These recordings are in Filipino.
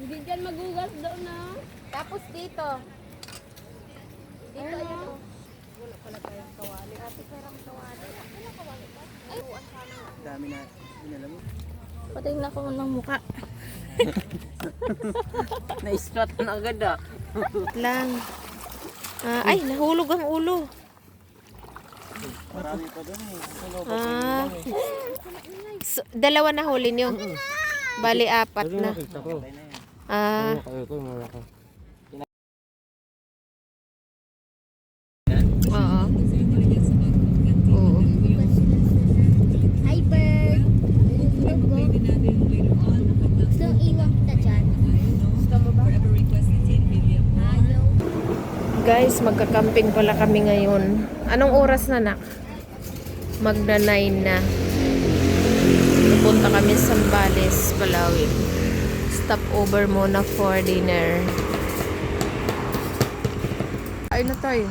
Hindi dyan magugas daw na. Tapos dito. Dito ayun o. Wala pala tayong kawali. Ate, perang kawali. Wala kawali pa. Ay, uwan sana. Dami na. Inalam mo. Patay na ako ng mukha. Na-spot na agad ah. Lang. Ay, nahulog ang ulo. Marami pa doon eh. Ah. So, dalawa na huli nyo. Bali, apat na. Ah. Oo. Oo. Hi, bird. Gusto iwan kita dyan. Gusto mo ba? Ayaw. Guys, magka-camping pala kami ngayon. Anong oras na, nak? Magna 9 na. Pupunta kami sa Zambales, Palawig. Stop over muna for dinner. Ay na tayo.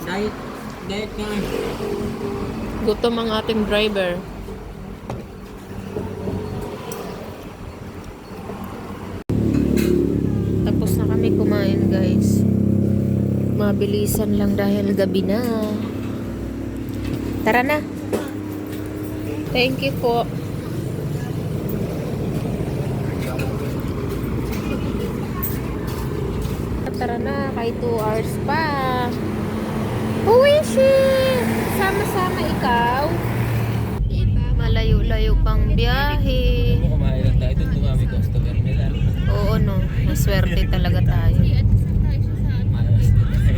Diet. Diet nga. Gutom ang ating driver. Tapos na kami kumain, guys. Mabilisan lang dahil gabi na. Tara na. Thank you po. Tara na, kahit 2 hours pa. Uwishi! Sama-sama ikaw. Malayo-layo pang biyahe. Kumain lang tayo doon. Dumami customer nila. Oo, no. Maswerte talaga tayo. Malas na tayo.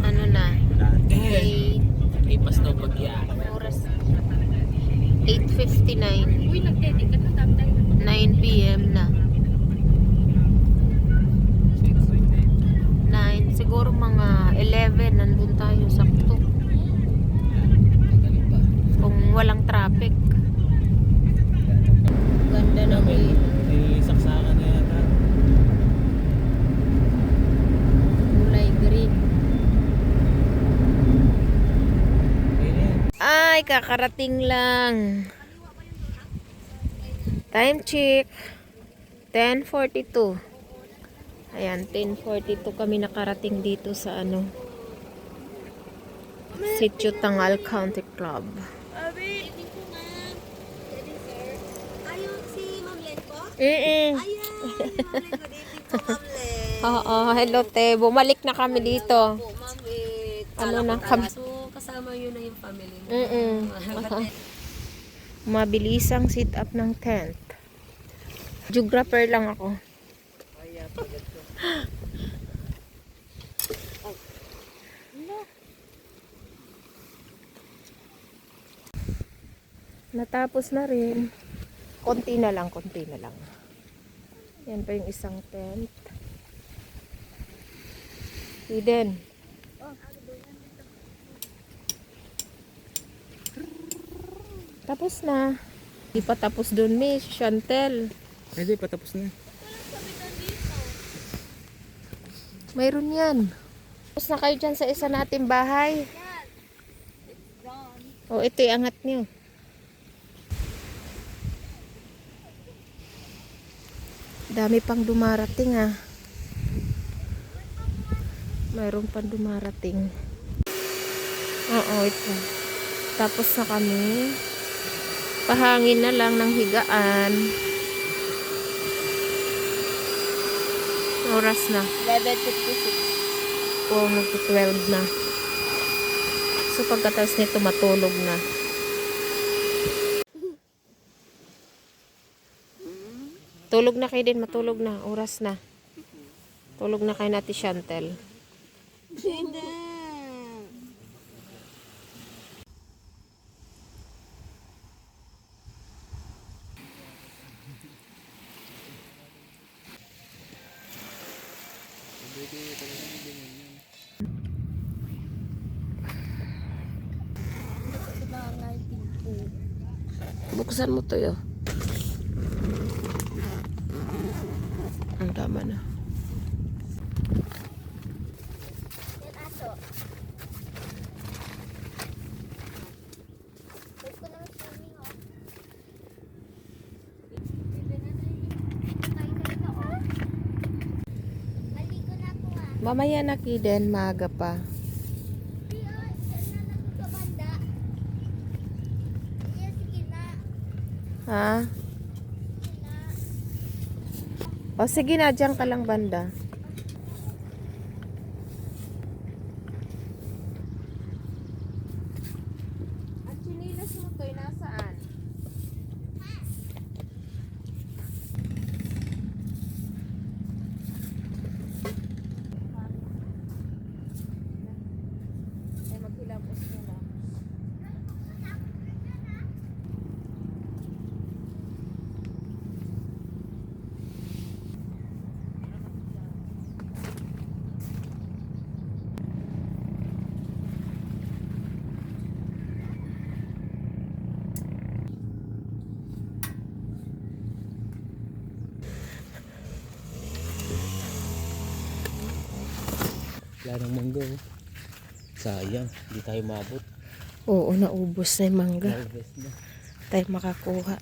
Ano na? Ipas na bagya. Oras 8:59. Uy, nagdedit ka na tatay. 9 p.m. na. 9. Siguro mga 11 nandun tayo sakto. Kung walang traffic. Ganda ng May saksakan na yata. kulay green. Ayun yan. Ay, kakarating lang. Time check. 10:42. Ayan, 10:42 kami nakarating dito sa ano. Sitio Tangal Country Club. Ayaw si Ma'am Len po? Ayan, Ma'am Len ko dito po, Ma'am Len. Oo, hello te. Bumalik na kami dito. Po, Ma'am Len. Ano na kami? So, kasama yun na yung family mo. Mabilisang sit up ng tent. Geographer lang ako. Natapos na rin. Konti na lang, konti na lang. Yan pa yung isang tent. Hidden. Tapos na. Di pa tapos dun, Miss Chantel. Hindi, patapos na. Mayroon yan. Tapos na kayo dyan sa isa nating bahay. O, ito angat niyo. Dami pang dumarating ah. Mayroon pang dumarating. Oo, ito. Tapos na kami. Pahangin na lang ng higaan. Oras na. 11:56. Oo, nag-12 na. So, pagkatapos nito, matulog na. Tulog na kayo din, matulog na. Oras na. Tulog na kayo natin, Chantel. Hindi. Buksan mo to yo. Ang tama na. Mamaya na Kiden, maaga pa. Ha? O sige na, dyan ka lang banda. Ang chinilas mo to'y nasaan? Ay, maghilapos mo na. Wala nang mangga oh. Sayang, hindi tayo maabot. Oo, naubos na yung mangga. Harvest na. Tayo makakuha.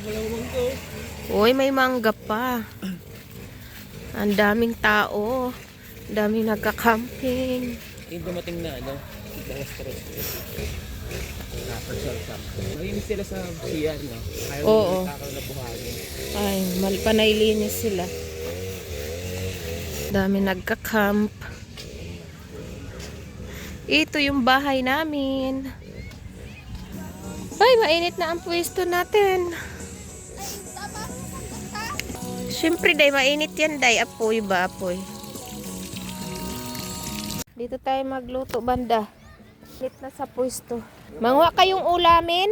Walang mangga oh. Uy, may mangga pa. Ang daming tao. Ang daming nagka-camping. Yung dumating na ano, Westeros. Nakasal-sal. Mahinis sila sa CR no? Ayaw Oo. magkakaroon na buhangin. Ay, panailinis sila. Dami nagka-camp. Ito yung bahay namin. Ay, mainit na ang pwesto natin. Siyempre, day, mainit yan, day. Apoy ba, apoy? Dito tayo magluto, banda. Mainit na sa pwesto. Mangwa kayong ulamin?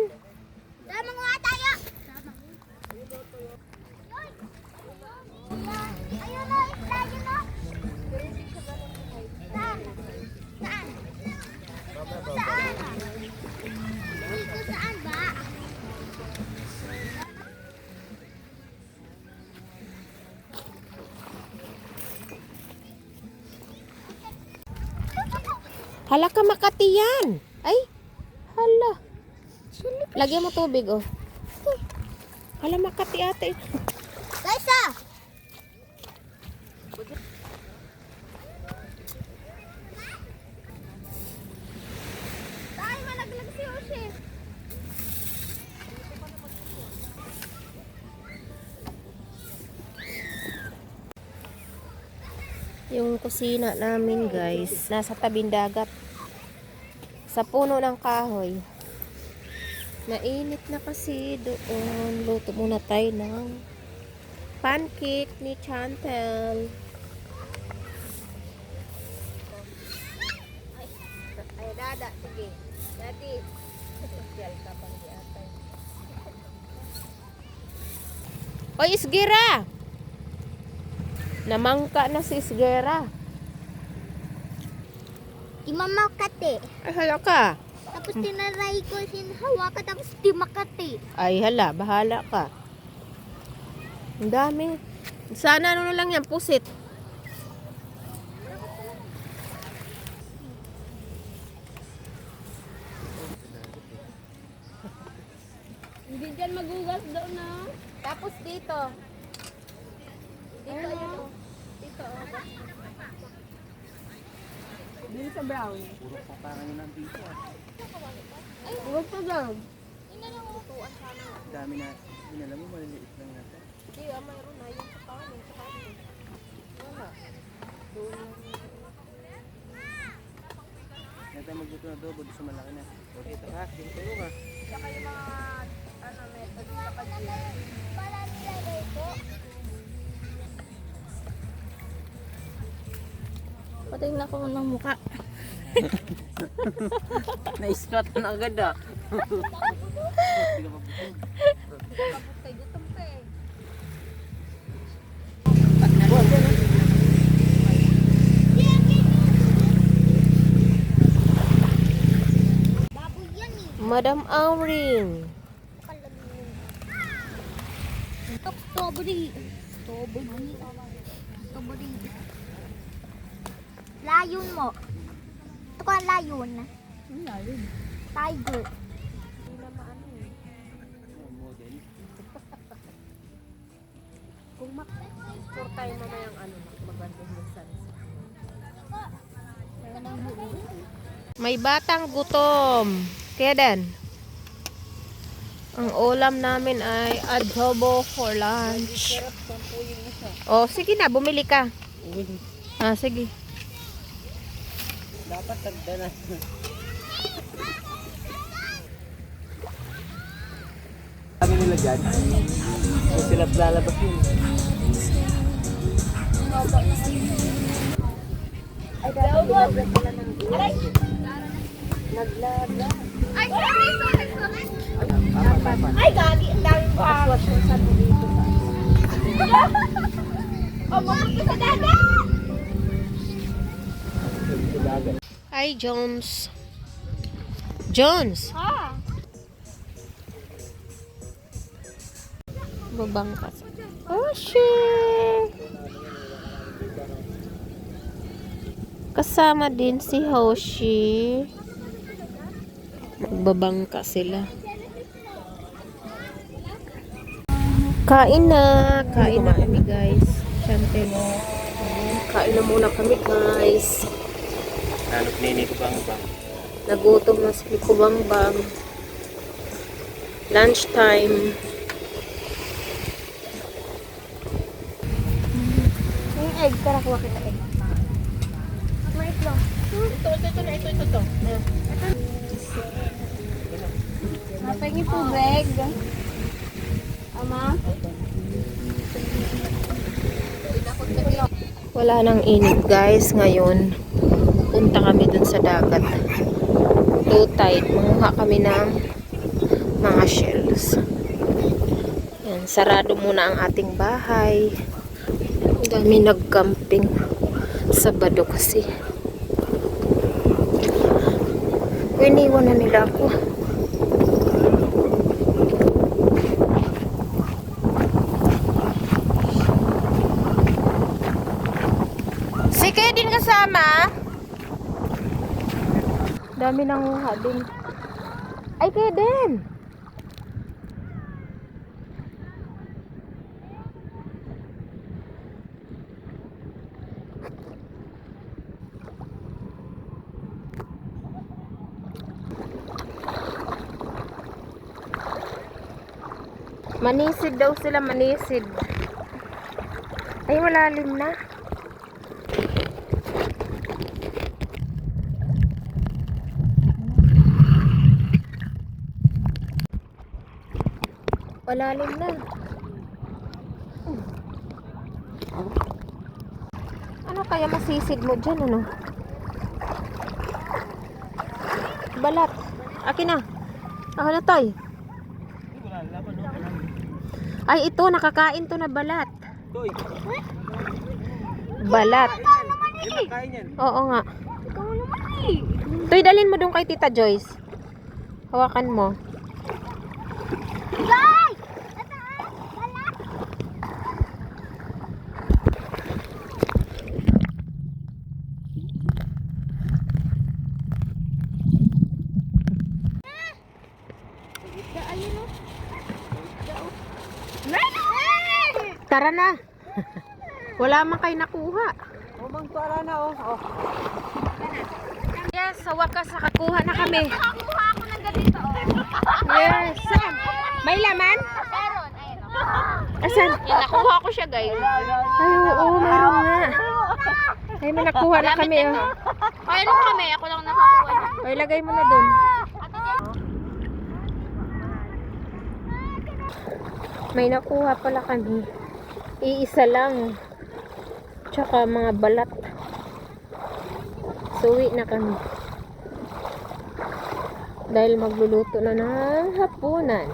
Manguha tayo! Ayun na, isda yun na. Saan? Saan? Saan? Dito saan ba? Hala ka Makati yan. Ay, hala. Lagyan mo tubig, oh. Hala Makati ate. Guys, Ay, malaglag si Oshi. Yung kusina namin, guys, nasa tabing dagat. Sa puno ng kahoy. Mainit na kasi doon. Luto muna tayo ng pancake ni Chantel. Ay, dada, sige. Dati. Social ka pang di atay. Oy, Isgira! Namangka na si Isgira. Imamakate. Ay, hala ka. Tapos tinaray ko hawakan tapos di makati. Ay, hala, bahala ka. Ang dami. Sana ano na lang yan, pusit. Hindi dyan magugas doon na. Tapos dito. Dito, ayun o. Dito, o. Dito sa brown. Puro pa parang yun ang dito ah. Ay, huwag pa daw. Dami na, dinala mo maliliit lang natin. Hindi, mayroon na yung sa kanin. Sa kanin. Wala. Doon lang. Kaya tayo magluto na adobo, doon sa malaki na. Okay, ito ka, dito tayo ka. Saka yung mga, ano, method sa kanya. Pala nilagay ko. Patay na ako ng mukha. Na-squat na agad ah. Kay gutom ka eh. Baboy yan eh. Madam Auring. Strawberry. Strawberry. Strawberry. Layon mo. Ito ka layon. Lalim. Tiger. Hindi na maano eh. Model. Kung mak-tour tayo mamayang ano, magbanding ng sunset. May batang gutom. Kaya din. Ang ulam namin ay adobo for lunch. Oh, sige na, bumili ka. Ah, sige. Dapat tagda na. Sabi nila dyan, kung sila lalabas yun. Ay, dapat nilagyan pala ng aray! Naglaga. Ay, ay, gagi! Ang daming paswas-wasan mo dito sa Pumunta sa dagat! Hi, Jones. Jones! Ha? Babangkas. Oh, shit! Kasama din si Hoshi. Magbabangka sila. Kain na kami guys. Siyempre, kain na muna kami guys. Nanok nini ko bang bang. Nagutom na si Kubang-bang. Lunch time. Yung egg, tara kuha kita egg. May itlog. Ito. Napagin tubig. Ama? Wala nang init guys ngayon. Punta kami dun sa dagat. Low tide. Manguha kami ng mga shells. Yan, sarado muna ang ating bahay. Ang dami nag-camping. Sabado kasi. Iniwan na nila ako. Si Kay din kasama. Dami nanguha din. Ay, Kay din. Manisid daw sila, manisid. Ay, malalim na. Malalim na. Ano kaya masisid mo dyan, ano? Balat. Akin na. Ako na, Toy. Ay, ito, nakakain to na balat. Toy, Balat. kain yan. Oo nga. Ikaw naman eh. Toy, dalhin mo doon kay Tita Joyce. Hawakan mo. Guys! Wala! Tara na. Wala man kayo nakuha. Bang tuara na oh. Yes, sa wakas nakakuha na kami. Nakakuha ako ng ganito. Yes. Saan? May laman? Meron, ayun. Asan? Yan, nakuha ko siya, guys. Ay, oo, meron nga. Ay, may nakuha na kami. Oh. Ay, ano kami? Ako lang nakakuha. Ay, lagay mo na doon. May nakuha pala kami. Iisa lang. Tsaka mga balat. Suwi na kami. Dahil magluluto na ng hapunan.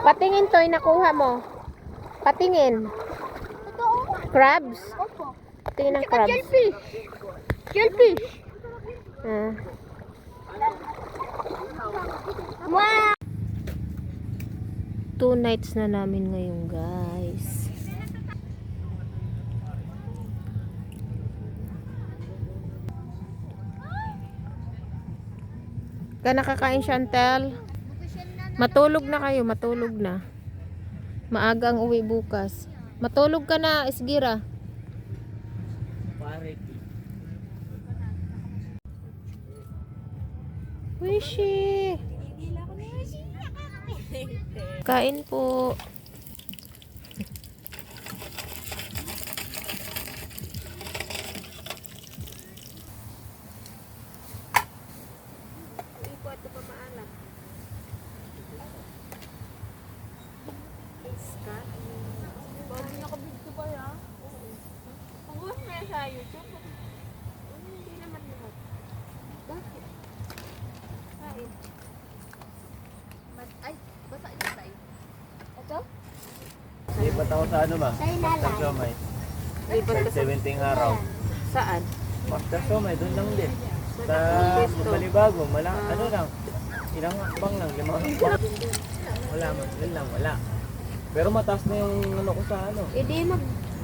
Patingin, Toy, nakuha mo. Patingin. Crabs? Patingin ng crabs. Jellyfish! Ah. Wow! 2 nights na namin ngayon, guys. Ka nakakain, Chantel? Matulog na kayo, matulog na. Maaga ang uwi bukas. Matulog ka na, Isgira. Pare. Wishy! Kain po. Bago nakabidyo pa ya. Pag-uwas na sa YouTube. Hindi naman lahat. Bakit? Kain. Ay, basa niya tayo. Ito? Lipat ako sa ano ba? Master Somay. Lipat ka sa... 17 araw. Saan? Master Somay, doon lang din. Sa Balibago, ano lang. Ilang hakbang lang, 5 hakbang. Wala man, yun lang, wala. Pero mataas na yung ano ko sa ano. Hindi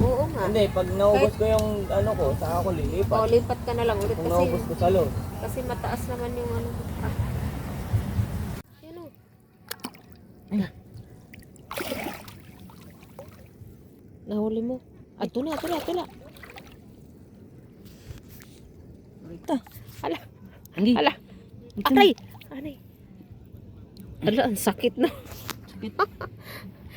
Oo nga. Hindi, pag naubos ko yung ano ko, saka ako lilipat. O, lipat ka na lang ulit Kung kasi... naubos ko sa load. Kasi mataas naman yung ano. Yan o. Nahuli mo. Ay, tula. Hala. Hala. Aray. Hala, ang sakit na.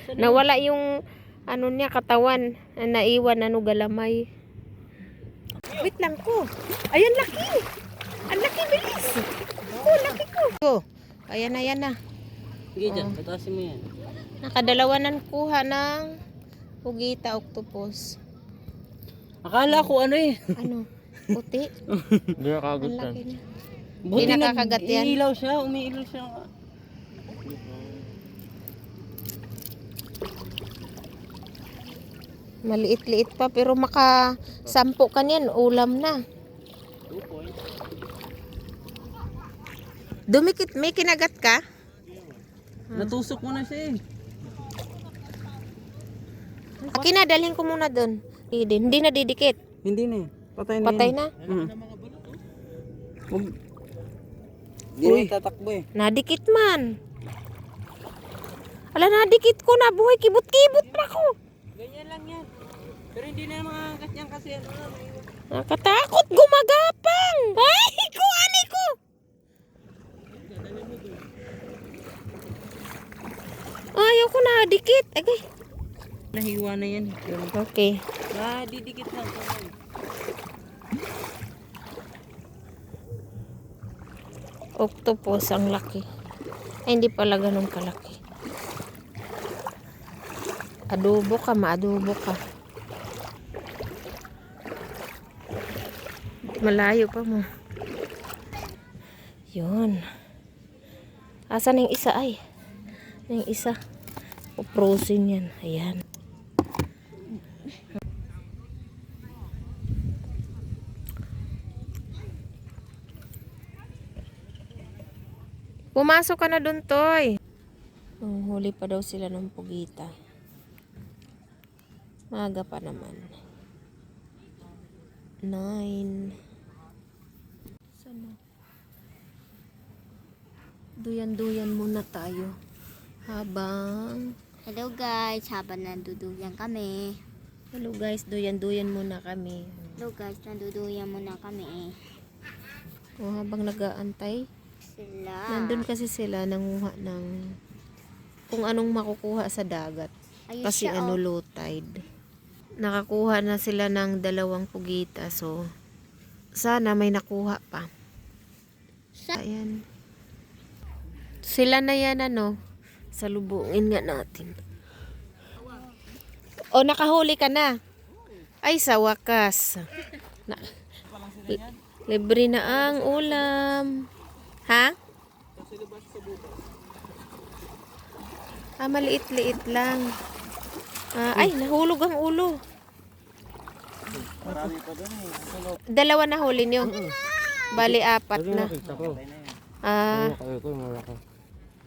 Nawala yung ano niya, katawan. Naiwan, galamay. Wait lang ko. Ayan, laki. Ang laki, bilis. Laki ko. Ayan na. Sige dyan, patasin mo yan. Nakadalawa ng kuha ng Pugita octopus. Akala ko ano eh. Ano? Puti? Hindi Ang nakagutan. laki niya. Buti Hindi nakakagat yan. Umiilaw siya. Maliit-liit pa pero makasampo ka niyan. Ulam na. 2 points. Dumikit, may kinagat ka? Natusok mo na siya eh. Akin na, dalhin ko muna doon. Hindi na didikit. Hindi na eh. Patay na Patay yan. na? Hindi na tatakbo eh. Nadikit man. Ala, nadikit ko na. Buhay, kibot-kibot pa ko. Ganyan lang yan. Pero hindi na mga ganyan kasi ano na. Nakatakot, gumagapang. Ay, kuani ko. Ayaw ko nadikit. Agay. Nahiwa na yan. Okay. Didikit lang. Octopus, ang laki. Ay, hindi pala ganun kalaki. Adobo ka, maadobo ka. Malayo pa mo. Yun. Asan yung isa ay? Yung isa. Frozen yan. Ayan. Pumasok ka na dun, Toy. Huli pa daw sila ng pugita. Maaga pa naman. 9. Sana. Duyan-duyan muna tayo. Habang... Hello guys, habang nanduduyan kami. Hello guys, duyan-duyan muna kami. Hello guys, nanduduyan muna kami. O, habang nag-aantay. Sila. Nandun kasi sila nanguha ng kung anong makukuha sa dagat. Ayun Kasi siya, low tide. Nakakuha na sila ng 2 pugita. So, sana may nakuha pa. Ayan. Sila na yan salubungin nga natin. O, nakahuli ka na. Ay, sa wakas. Libre na ang ulam. Ha? Maliit-liit lang. Ay, nahulog ang ulo. Marami pa doon eh. 2 na huli nyo. Bali, 4 na.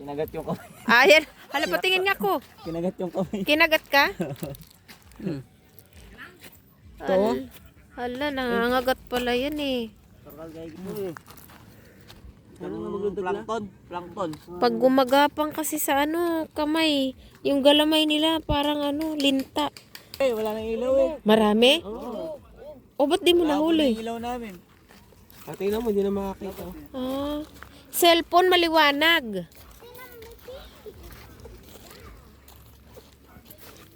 Kinagat yung kamay. Ayan. Hala, patingin nga ko. Kinagat yung kamay. Kinagat ka? Ito? Hala, nangangagat pala yan eh. Takal guys. Plankton. Plankton. Pag gumagapang kasi sa kamay, yung galamay nila parang linta. Wala nang ilaw eh. Marami? O ba't di mo Yung nahuli? ilaw namin. Tingnan mo, hindi na makakita. Ah, cellphone maliwanag.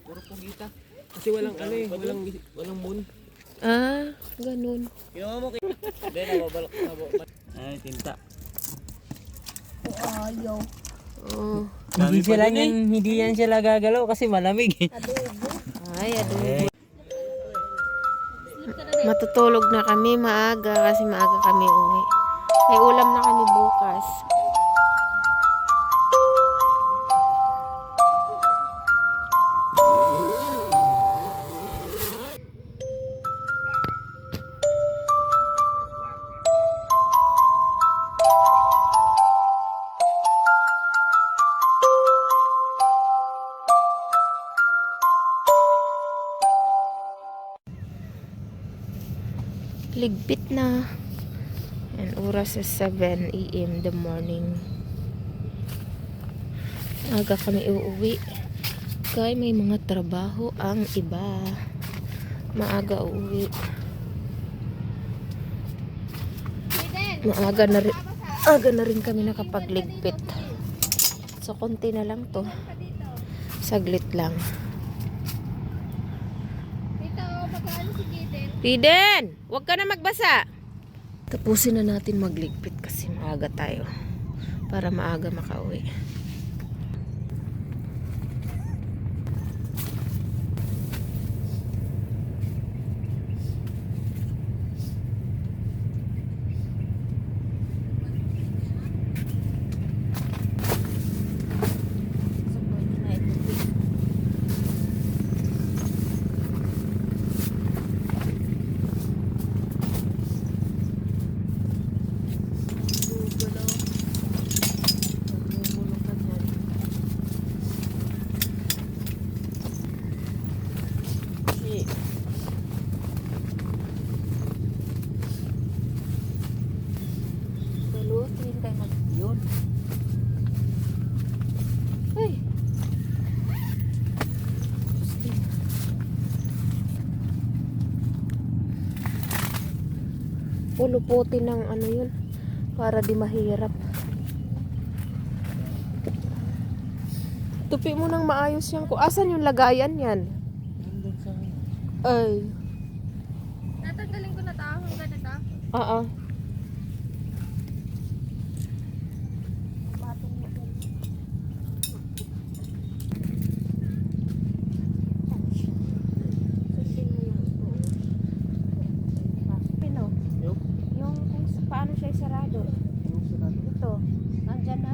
Puro pugita. Kasi walang walang moon. Ah, ganun. Ginawa mo kayo. Hindi, nababalak. Ay, tinta. Ayaw. Oh. Hindi yan sila gagalaw kasi malamig eh. Ay, adobo. Matutulog na kami maaga kasi maaga kami uwi. May ulam na kami bukas. Ligpit na. And oras is 7 a.m. the morning. Aga kami uuwi. Kaya may mga trabaho ang iba. Maaga uuwi. Maaga na rin. Aga na rin kami nakapagligpit. So, konti na lang to. Saglit lang. Dito, magkano si Jaden? Piden! Huwag ka na magbasa! Tapusin na natin magligpit kasi maaga tayo. Para maaga makauwi. Balutin tayo mag-yun. Ay! Puluputin ng yun para di mahirap. Tupi mo nang maayos yan ko. Asan yung lagayan yan? Ay. Tatanggalin ko na tao. Hanggang na tao. Oo. Pino. Yung kung paano siya isarado. Ito. Nandyan na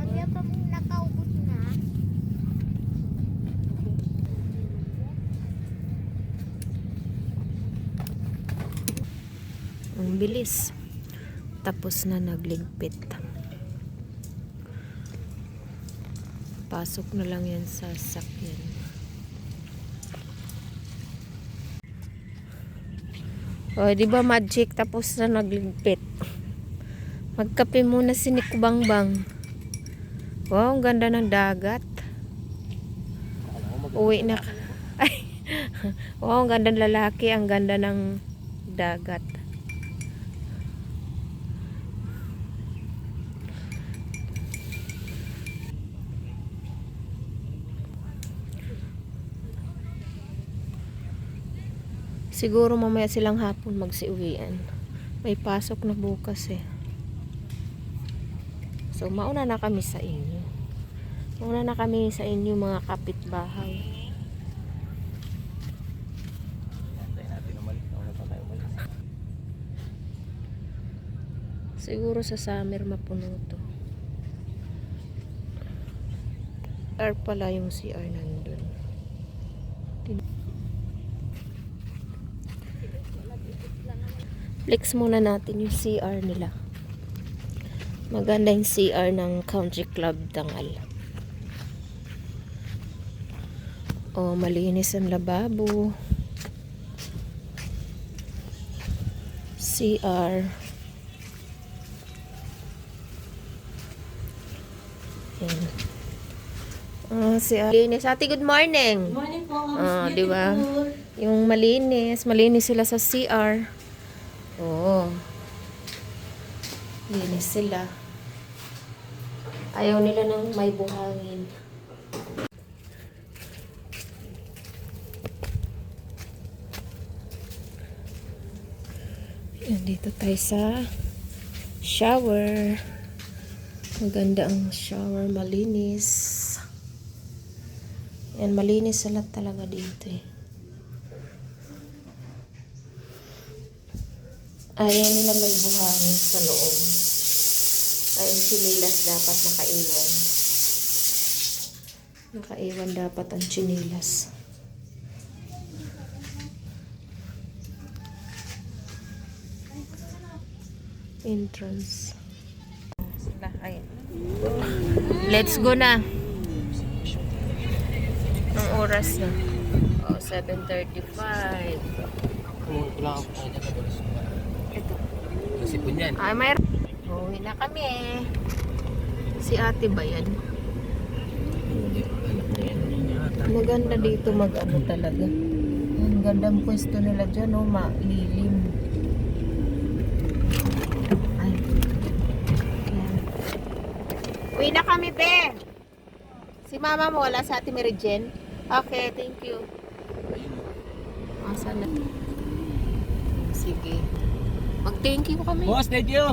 Lagi pa mong nakaubos na. Ang bilis. Tapos na nagligpit. Pasok na lang yan sa sakyan. O, di ba magic? Tapos na nagligpit. Magkape muna si Nick Bangbang. Wow, ang ganda ng dagat. Uwi na. Ay. Wow, ang ganda ng lalaki. Ang ganda ng dagat. Siguro mamaya silang hapon magsiuwian. May pasok na bukas eh. So, mauna na kami sa inyo. Mauna na kami sa inyo mga kapitbahay. Tayo natin umalis. Nauna pa tayo umalis. Siguro sa summer mapuno to. R pala yung CR nandun. Flex muna natin yung CR nila. Maganda yung CR ng Country Club Dangal. Oh, malinis ang lababo. CR. Si Malinis. Ate, good morning. Good morning po. Di ba? Yung malinis. Malinis sila sa CR. Oo. Linis sila. Ayaw nila ng may buhangin. Yan, dito tayo sa shower. Maganda ang shower, malinis. Yan, malinis sila talaga dito eh. Ayaw nila may buhangin sa loob. Ay, ang chinilas dapat nakaiwan. Nakaiwan dapat ang chinilas. Entrance. Let's go na. Ang oras na. 7:35. Wala ka pa dyan. Ito. Kasi po niyan. Ay, may... Uwi na kami. Si ate ba yan? Anak na yan. Maganda dito mag-ano talaga. Ang gandang pwesto nila dyan, oh, malilim. Ay. Yan. Uwi na kami, be. Si mama mo wala sa ate Mary Jane? Okay, thank you. Asan na? Sige. Mag-thank you kami. Boss, thank you.